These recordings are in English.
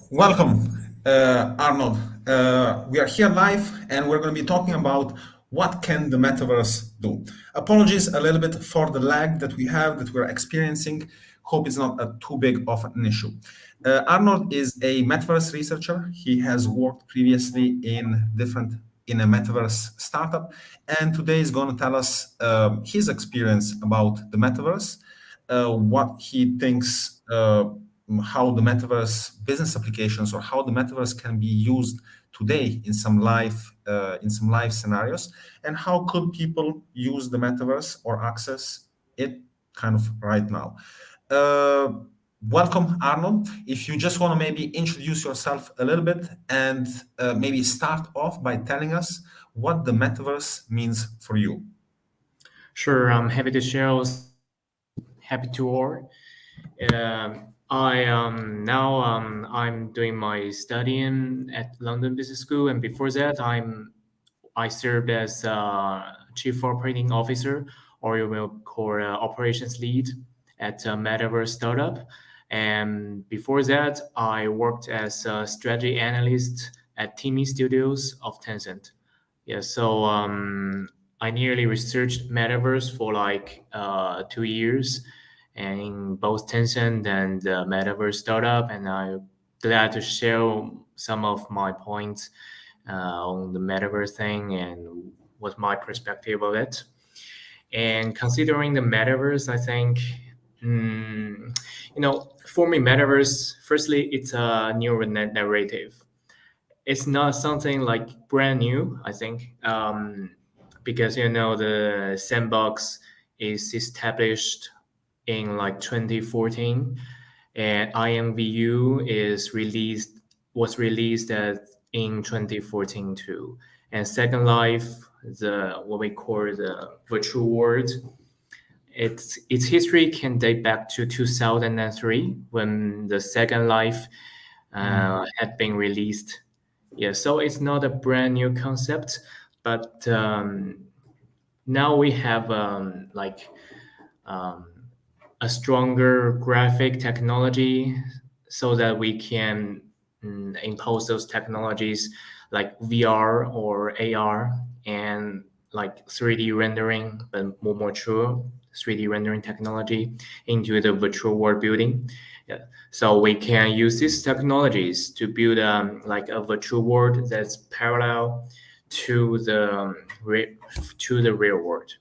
Welcome, Arnold. We are here live, and we're going to be talking about what can the metaverse do. Apologies a little bit for the lag that we have, that we're experiencing. Hope it's not too big of an issue. Arnold is a metaverse researcher. He has worked previously in a metaverse startup, and today is going to tell us his experience about the metaverse, what he thinks. How the metaverse business applications or how the metaverse can be used today in some live scenarios, and how could people use the metaverse or access it kind of right now. Welcome, Arnold. If you just want to maybe introduce yourself a little bit and maybe start off by telling us what the metaverse means for you. Sure, I'm happy to share. Happy to all. I'm doing my studying at London Business School, and before that, I served as Chief Operating Officer, or you will call operations lead at a metaverse startup. And before that, I worked as a strategy analyst at Timi Studios of Tencent. Yeah, so I nearly researched metaverse for like 2 years, and in both Tencent and metaverse startup, and I'm glad to share some of my points on the metaverse thing and what my perspective of it. And considering the metaverse, I think, for me, metaverse, firstly, it's a new narrative. It's not something like brand new, I think, because, the sandbox is established in like 2014, and IMVU was released in 2014 too. And Second Life, what we call the virtual world, its history can date back to 2003 when the Second Life had been released. Yeah, so it's not a brand new concept, but now we have a stronger graphic technology so that we can impose those technologies like VR or AR and like 3D rendering, but more mature 3D rendering technology into the virtual world building. Yeah. So we can use these technologies to build like a virtual world that's parallel to the real world.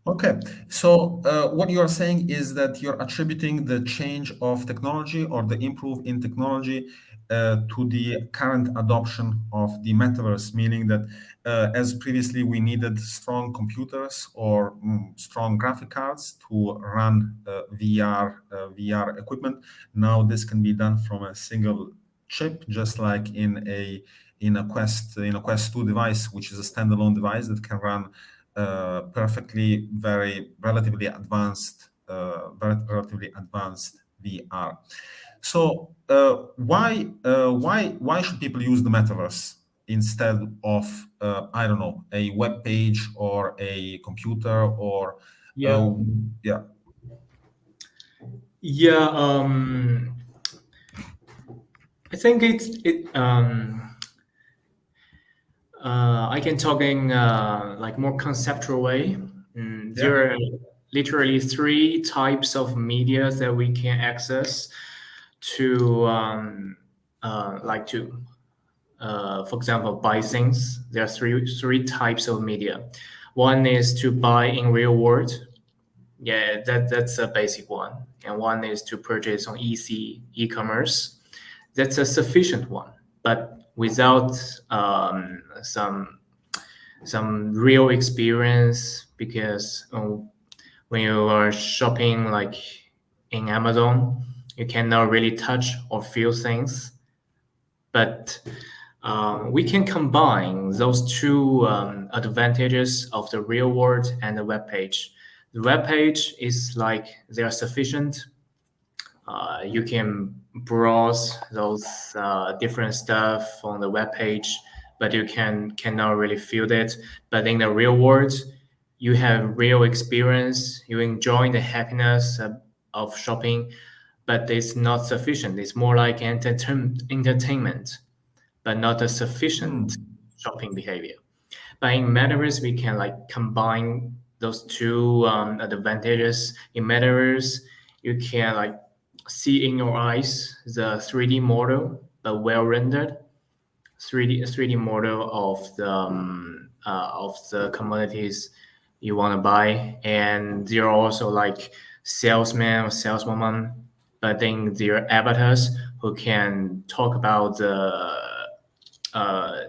Okay, so what you are saying is that you're attributing the change of technology or the improve in technology to the current adoption of the metaverse, meaning that as previously we needed strong computers or strong graphic cards to run VR equipment. Now this can be done from a single chip, just like in a Quest 2 device, which is a standalone device that can run perfectly, relatively advanced VR. So why should people use the metaverse instead of I don't know, a web page or a computer or yeah. I think I can talk in like more conceptual way. There are literally 3 types of media that we can access to for example, buy things. There are three types of media. One is to buy in real world. Yeah, that's a basic one. And one is to purchase on e-commerce. That's a sufficient one. But without some real experience because when you are shopping like in Amazon, you cannot really touch or feel things. But we can combine those two advantages of the real world and the web page. The web page is like they are sufficient. You can browse those different stuff on the web page, but you cannot really feel it. But in the real world, you have real experience. You enjoy the happiness of shopping, but it's not sufficient. It's more like entertainment, but not a sufficient Hmm. shopping behavior. But in metaverse, we can like combine those two advantages. In metaverse, you can like see in your eyes the 3D model, but well rendered 3D model of the commodities you want to buy, and there are also like salesman or saleswoman, but then there are avatars who can uh,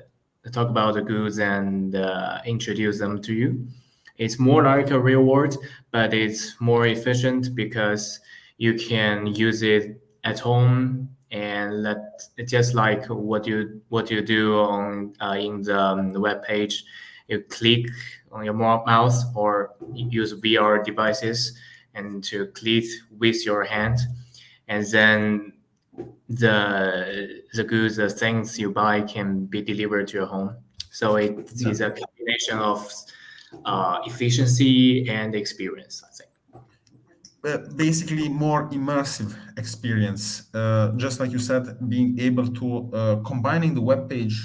talk about the goods and introduce them to you. It's more like a real world, but it's more efficient because you can use it at home and let just like what you do on in the web page. You click on your mouse or use VR devices and to click with your hand, and then the goods, the things you buy can be delivered to your home. So it Yeah. is a combination of efficiency and experience, I think. Basically more immersive experience, just like you said, being able to combining the web page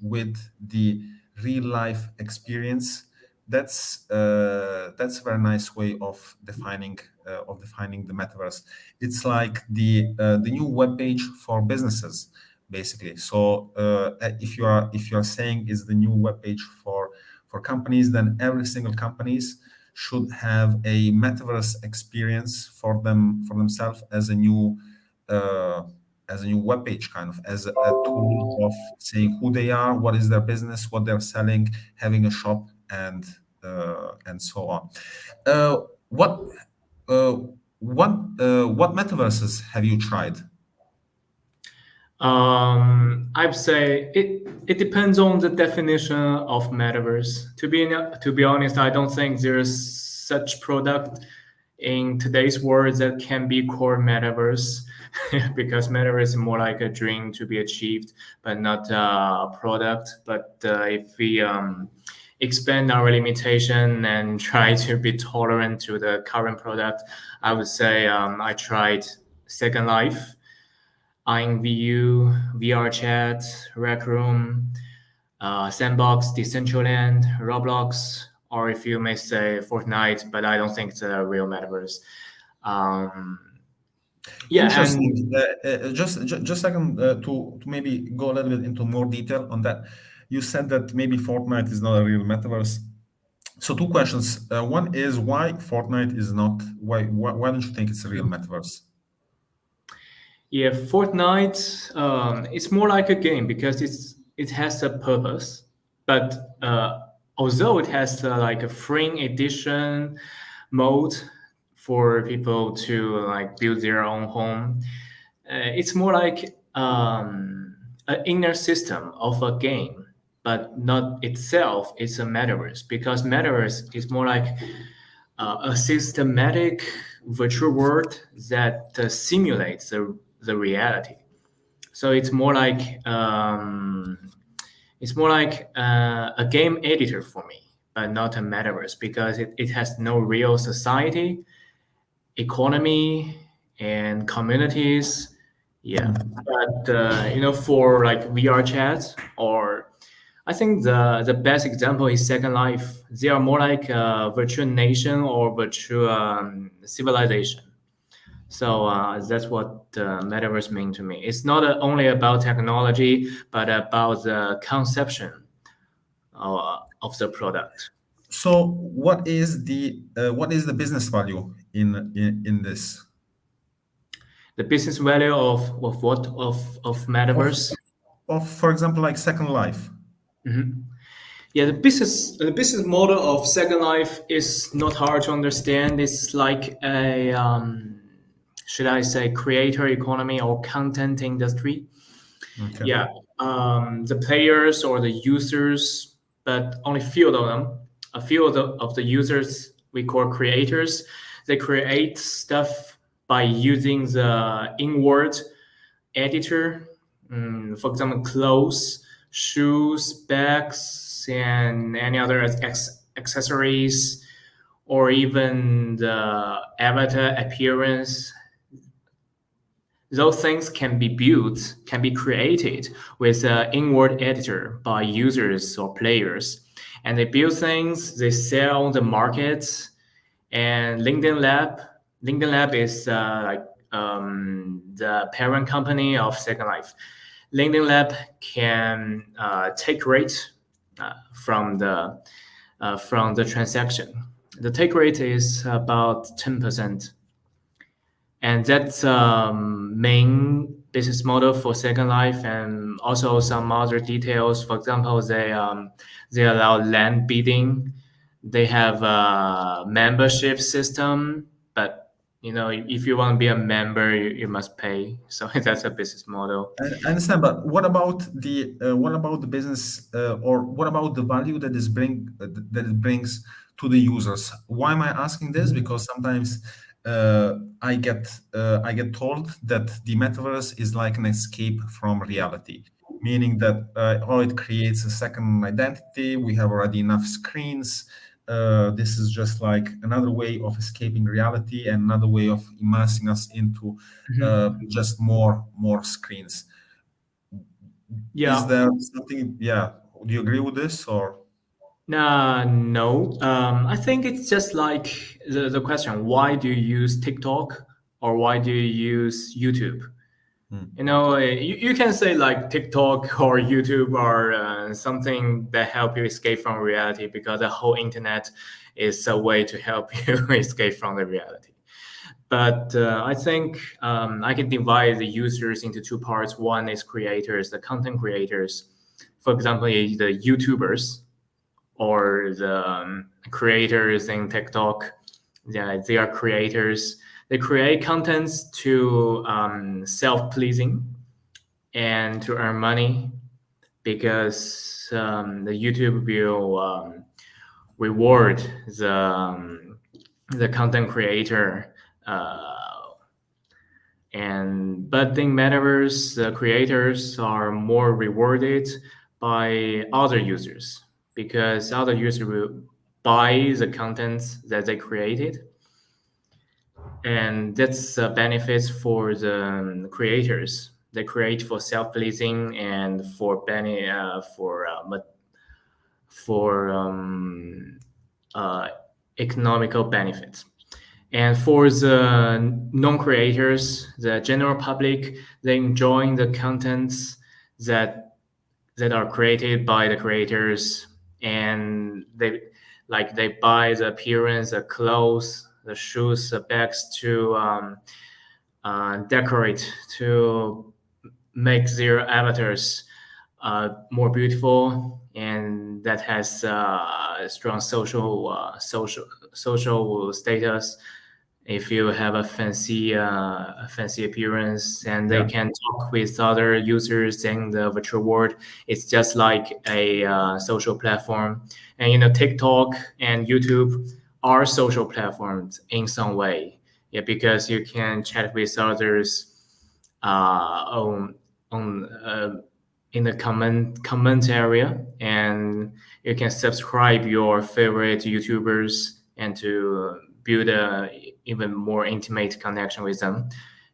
with the real life experience. That's a very nice way of defining the metaverse. It's like the new web page for businesses, basically. So if you are saying is the new web page for companies, then every single companies should have a metaverse experience for themselves uh, as a new web page, kind of as a tool of saying who they are, what is their business, what they're selling, having a shop, and so on. Uh, what uh, what metaverses have you tried? I'd say it depends on the definition of metaverse. To be honest, I don't think there's such product in today's world that can be called metaverse because metaverse is more like a dream to be achieved, but not a product. But if we expand our limitation and try to be tolerant to the current product, I would say I tried Second Life, InView, VR Chat, Rec Room, Sandbox, Decentraland, Roblox, or if you may say Fortnite, but I don't think it's a real metaverse. Um, yeah, and Interesting. Just a second to maybe go a little bit into more detail on that. You said that maybe Fortnite is not a real metaverse. So two questions. One is why Fortnite is not. Why don't you think it's a real metaverse? yeah, Fortnite, it's more like a game because it has a purpose, but although it has like a free edition mode for people to like build their own home, it's more like an inner system of a game, but not itself. It's a metaverse because metaverse is more like a systematic virtual world that simulates the reality. So it's more like a game editor for me, but not a metaverse because it has no real society, economy, and communities. Yeah, but for like VR chats or I think the best example is Second Life. They are more like a virtual nation or virtual civilization. So that's what metaverse mean to me. It's not only about technology, but about the conception of the product. So what is the business value in this? The business value of what of Of metaverse. of, for example, like Second Life? Yeah, the business model of Second Life is not hard to understand. It's like a should I say creator economy or content industry. Okay. Yeah, the players or the users, but only few of them. A few of the users we call creators. They create stuff by using the inward editor. For example, clothes, shoes, bags, and any other accessories, or even the avatar appearance. Those things can be built, can be created with an inward editor by users or players. And they build things, they sell on the markets. And LinkedIn Lab is the parent company of Second Life. LinkedIn Lab can take rate from the transaction. The take rate is about 10%, and that's main business model for Second Life, and also some other details. For example, they allow land bidding. They have a membership system, but if you want to be a member, you must pay. So that's a business model. I understand, but what about the business, or what about the value that that it brings to the users? Why am I asking this? Because sometimes I get told that the metaverse is like an escape from reality, meaning that it creates a second identity. We have already enough screens. This is just like another way of escaping reality and another way of immersing us into just more screens. Is Yeah. there something? Yeah. Do you agree with this or? No. I think it's just like the question: why do you use TikTok or why do you use YouTube? You can say like TikTok or YouTube are something that help you escape from reality, because the whole internet is a way to help you escape from the reality. But I think I can divide the users into two parts. One is creators, the content creators. For example, the YouTubers or the creators in TikTok. Yeah, they are creators. They create contents to self-pleasing and to earn money, because the YouTube will reward the content creator. But in metaverse, the creators are more rewarded by other users, because other users will buy the contents that they created, and that's benefits for the creators. They create for self-pleasing and for uh, economical benefits. And for the non-creators, the general public, they enjoy the contents that are created by the creators, and they buy the appearance, the clothes, the shoes, the bags to decorate, to make their avatars more beautiful, and that has a strong social status. If you have a fancy appearance, and they Yeah. can talk with other users in the virtual world, it's just like a social platform. And TikTok and YouTube are social platforms in some way. Yeah, because you can chat with others on in the comment area, and you can subscribe your favorite YouTubers and to build a even more intimate connection with them.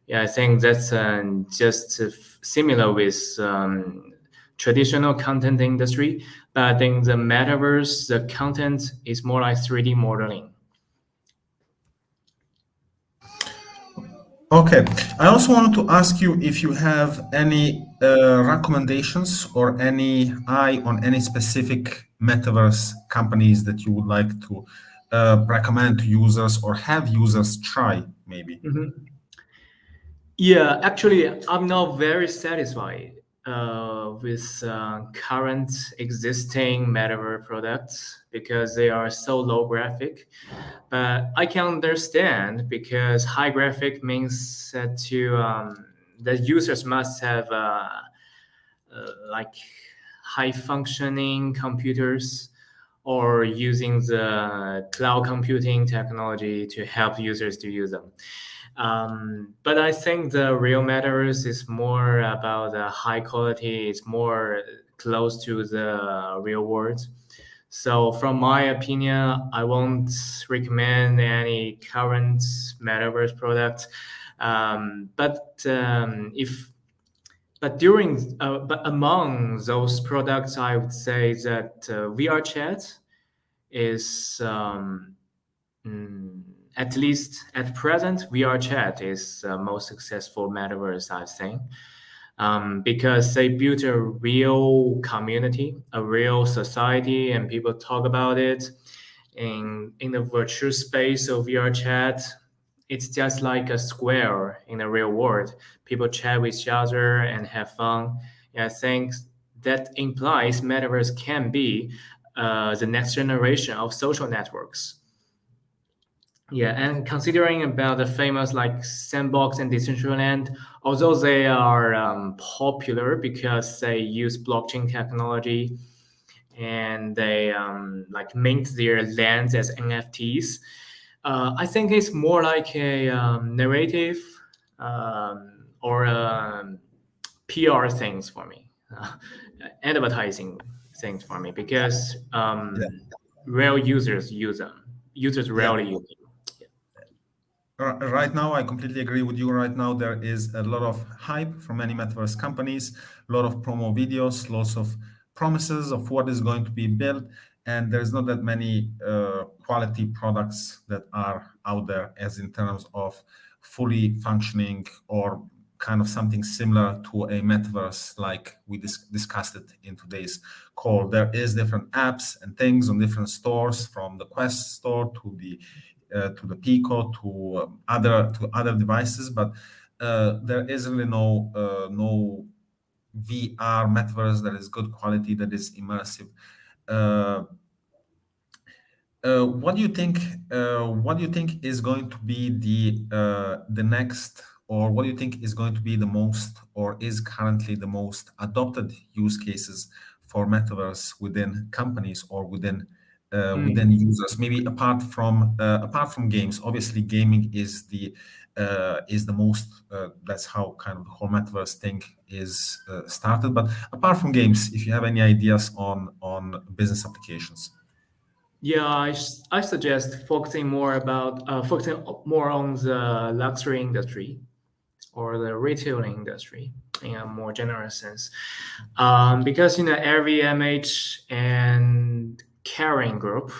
Yeah, I think that's just similar with traditional content industry, but in the metaverse, the content is more like 3D modeling. Okay. I also wanted to ask you if you have any recommendations or any eye on any specific metaverse companies that you would like to recommend to users or have users try, maybe. Yeah, actually, I'm not very satisfied. with current existing metaverse products because they are so low graphic. But I can understand because high graphic means that the users must have like high functioning computers or using the cloud computing technology to help users to use them. But I think the real metaverse is more about the high quality. It's more close to the real world. So, from my opinion, I won't recommend any current metaverse product. If but among those products, I would say that VR chat is mm, at least at present, VR chat is the most successful metaverse, I think, because they built a real community, a real society, and people talk about it in the virtual space of VR chat. It's just like a square in the real world. People chat with each other and have fun. Yeah, I think that implies metaverse can be the next generation of social networks. Yeah, and considering about the famous like Sandbox and Decentraland, although they are popular because they use blockchain technology and they like mint their lands as NFTs, I think it's more like a narrative or PR things for me, advertising things for me because Yeah. real users use them. Users Yeah. rarely use them. Right now, I completely agree with you. Right now, there is a lot of hype from many metaverse companies, a lot of promo videos, lots of promises of what is going to be built, and there's not that many quality products that are out there, as in terms of fully functioning or kind of something similar to a metaverse, like we discussed it in today's call. There is different apps and things on different stores, from the Quest store to the Pico to other devices, but there is really no VR metaverse that is good quality, that is immersive. Uh, what do you think? What do you think is going to be the next, or what do you think is going to be the most, or is currently the most adopted use cases for metaverse within companies or within Mm. users? Maybe apart from games. Obviously, gaming is the most. That's how kind of the whole metaverse thing is started. But apart from games, if you have any ideas on business applications. Yeah, I suggest focusing more on the luxury industry or the retailing industry in a more general sense, because every MH and Caring group,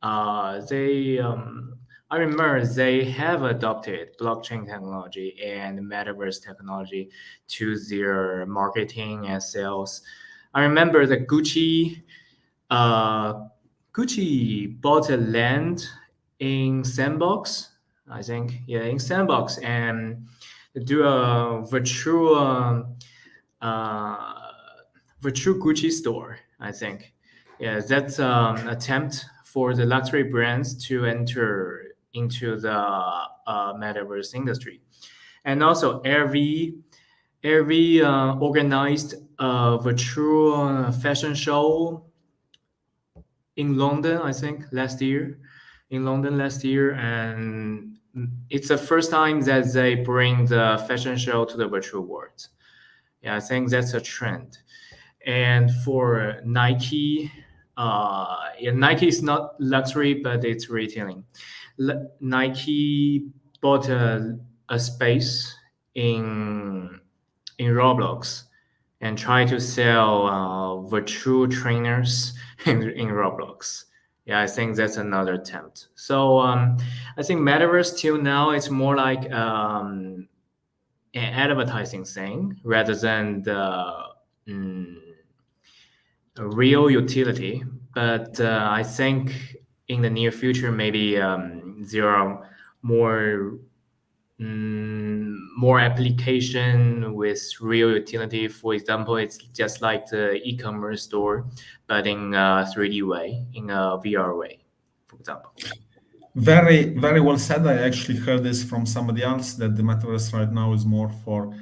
they I remember they have adopted blockchain technology and metaverse technology to their marketing and sales. I remember the uh, Gucci bought a land in Sandbox, I think. Yeah, in Sandbox, and do a uh, virtual Gucci store, I think. Yeah, that's attempt for the luxury brands to enter into the metaverse industry. And also every organized virtual fashion show in London, I think last year, and it's the first time that they bring the fashion show to the virtual world. Yeah, I think that's a trend. And for Nike, yeah, Nike is not luxury, but it's retailing. Nike bought a space in in Roblox and try to sell virtual trainers in Roblox. Yeah, I think that's another attempt. So I think metaverse till now it's more like an advertising thing rather than the mm, real utility. But I think in the near future, maybe there are more more application with real utility. For example, it's just like the e-commerce store, but in a 3D way, in a VR way, for example. Very, very well said. I actually heard this from somebody else that the metaverse right now is more for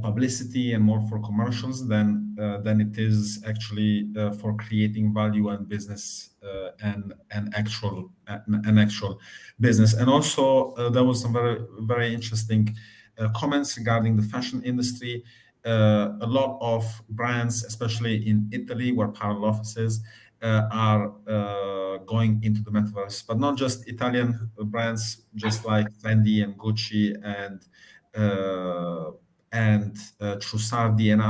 publicity and more for commercials than it is actually for creating value and business and actual business. And also there was some very very interesting comments regarding the fashion industry. A lot of brands, especially in Italy, where parallel offices are going into the metaverse, but not just Italian brands, just like Fendi and Gucci uh, Trussardi and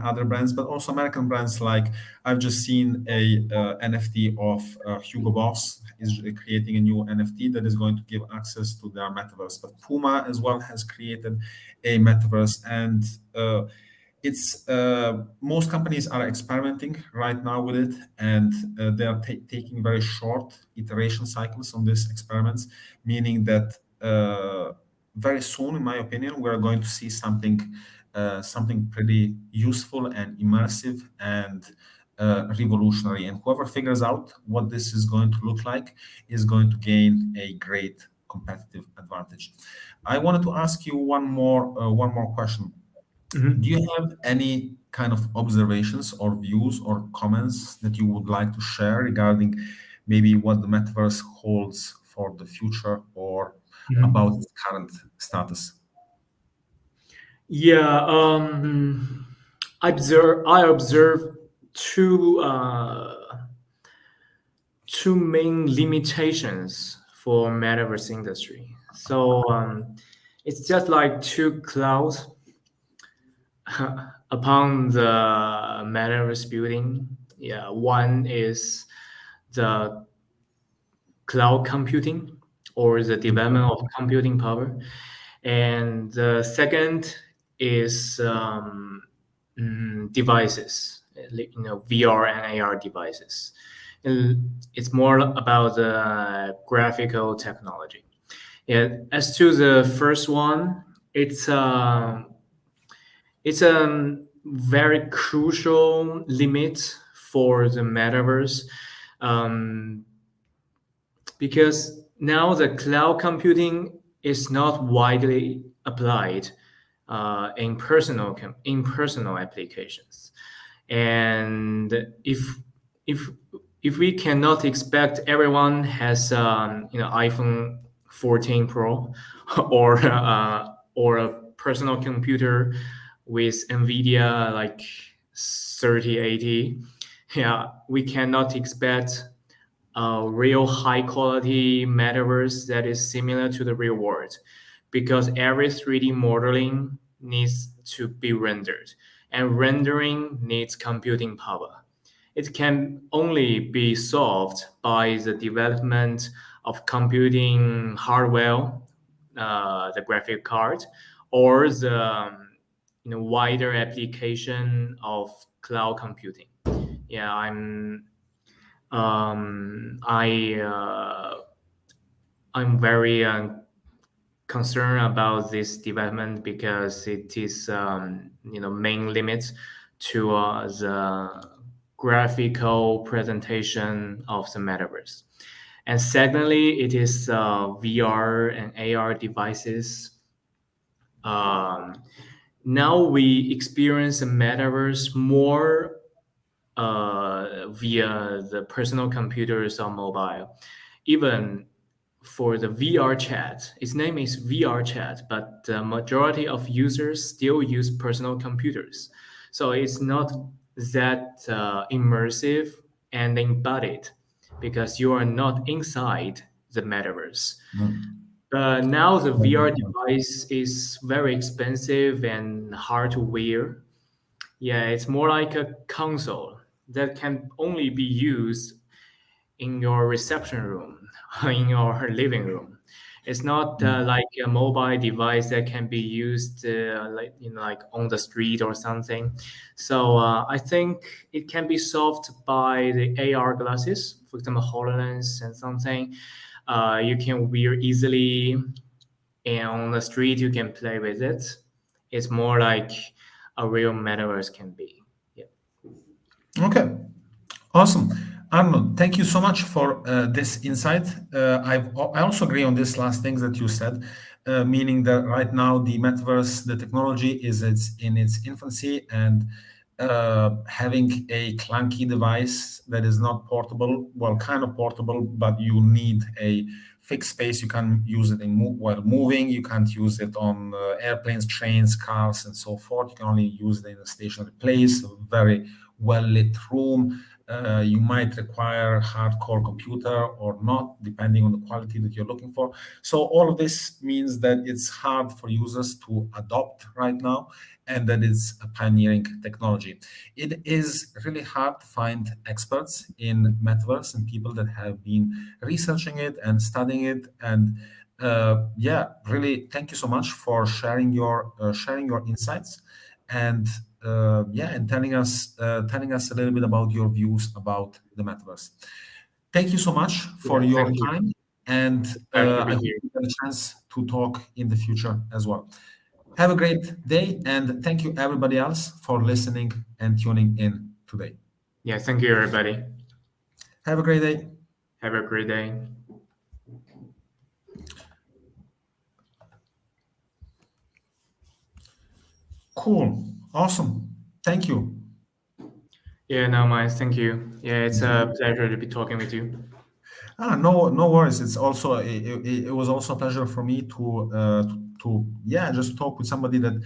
other brands, but also American brands. Like I've just seen a NFT of Hugo Boss is creating a new NFT that is going to give access to their metaverse. But Puma as well has created a metaverse, and it's most companies are experimenting right now with it, and they are taking very short iteration cycles on these experiments, meaning that very soon, in my opinion, we are going to see something pretty useful and immersive and revolutionary. And whoever figures out what this is going to look like is going to gain a great competitive advantage. I wanted to ask you one more question. Do you have any kind of observations or views or comments that you would like to share regarding maybe what the metaverse holds for the future or about its current status? Yeah, I observe two two main limitations for metaverse industry. So it's just like two clouds upon the metaverse building. Yeah, one is the cloud computing or the development of computing power, and the second is devices, VR and AR devices. And it's more about the graphical technology. Yeah, as to the first one, it's a very crucial limit for the metaverse, um, because now the cloud computing is not widely applied in personal applications, and if if we cannot expect everyone has iPhone 14 Pro or a personal computer with NVIDIA like 3080, yeah, we cannot expect a real high quality metaverse that is similar to the real world, because every 3D modeling needs to be rendered, and rendering needs computing power. It can only be solved by the development of computing hardware, the graphic card, or the wider application of cloud computing. Yeah, I I'm very concerned about this development because it is main limit to the graphical presentation of the metaverse. And secondly, it is VR and AR devices. Um, Now we experience the metaverse more via the personal computers or mobile. Even for the VR chat, its name is VR chat, but the majority of users still use personal computers. So it's not that immersive and embodied because you are not inside the metaverse. Now the VR device is very expensive and hard to wear. Yeah, it's more like a console that can only be used in your reception room, in your living room. It's not like a mobile device that can be used like on the street or something. So I think it can be solved by the AR glasses, for example, HoloLens and something. You can wear easily and on the street you can play with it. It's more like a real metaverse can be. Yeah. Okay. Awesome. Arnold, thank you so much for this insight. I also agree on this last things that you said, meaning that right now the metaverse, the technology is in its infancy, and having a clunky device that is not portable, well, kind of portable, but you need a fixed space. You can use it while moving. You can't use it on airplanes, trains, cars, and so forth. You can only use it in a stationary place, a very well lit room. You might require hardcore computer or not, depending on the quality that you're looking for. So all of this means that it's hard for users to adopt right now, and that it's a pioneering technology. It is really hard to find experts in metaverse and people that have been researching it and studying it. And yeah, really, thank you so much for sharing your insights, and yeah, and telling us a little bit about your views about the metaverse. Thank you so much Yeah, for your thank you. time, and Glad to I be hope here. we get a chance to talk in the future as well. Have a great day, and thank you everybody else for listening and tuning in today. Yeah, thank you everybody. Have a great day. Have a great day. Cool. Awesome. Thank you. Yeah, no mind. Thank you. Yeah, it's Thank you. a pleasure to be talking with you. No, no worries. It's also it was also a pleasure for me to yeah, just talk with somebody that